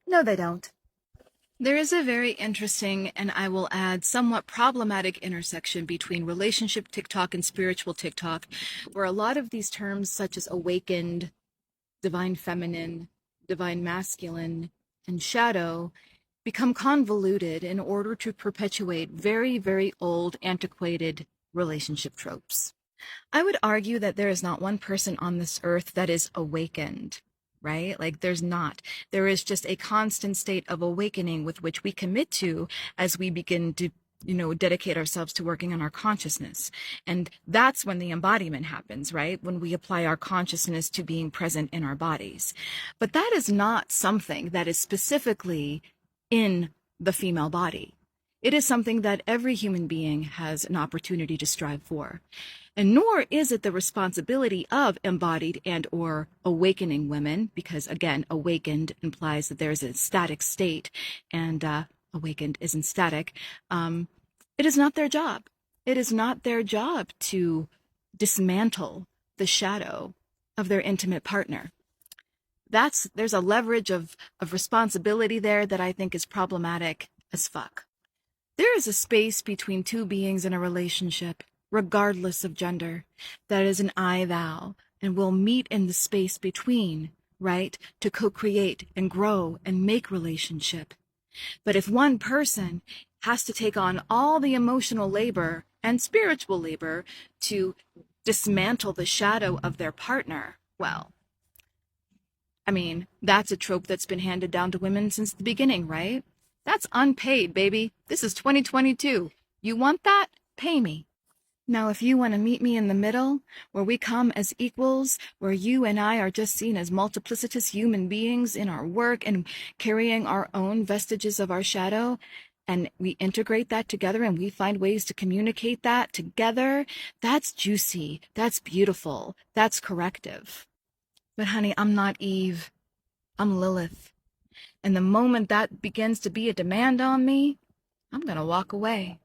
No, they don't. There is a very interesting, and I will add somewhat problematic intersection between relationship TikTok and spiritual TikTok, where a lot of these terms, such as awakened, divine feminine, divine masculine, and shadow, become convoluted in order to perpetuate very, very old, antiquated relationship tropes. I would argue that there is not one person on this earth that is awakened, right? Like there's not. There is just a constant state of awakening with which we commit to as we begin to dedicate ourselves to working on our consciousness. And that's when the embodiment happens, right? When we apply our consciousness to being present in our bodies. But that is not something that is specifically in the female body. It is something that every human being has an opportunity to strive for. And nor is it the responsibility of embodied and or awakening women, because again, awakened implies that there is a static state, and awakened isn't static. It is not their job. It is not their job to dismantle the shadow of their intimate partner. There's a leverage of responsibility there that I think is problematic as fuck. There is a space between two beings in a relationship, regardless of gender, that is an I-thou, and will meet in the space between, right, to co-create and grow and make relationship. But if one person has to take on all the emotional labor and spiritual labor to dismantle the shadow of their partner, well, I mean, that's a trope that's been handed down to women since the beginning, right? That's unpaid, baby. This is 2022. You want that? Pay me. Now, if you want to meet me in the middle, where we come as equals, where you and I are just seen as multiplicitous human beings in our work and carrying our own vestiges of our shadow, and we integrate that together and we find ways to communicate that together, that's juicy, that's beautiful, that's corrective. But honey, I'm not Eve. I'm Lilith. And the moment that begins to be a demand on me, I'm going to walk away.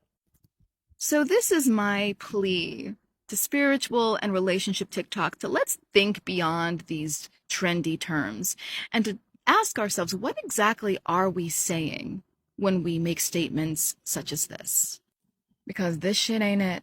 So this is my plea to spiritual and relationship TikTok to let's think beyond these trendy terms and to ask ourselves, what exactly are we saying when we make statements such as this? Because this shit ain't it.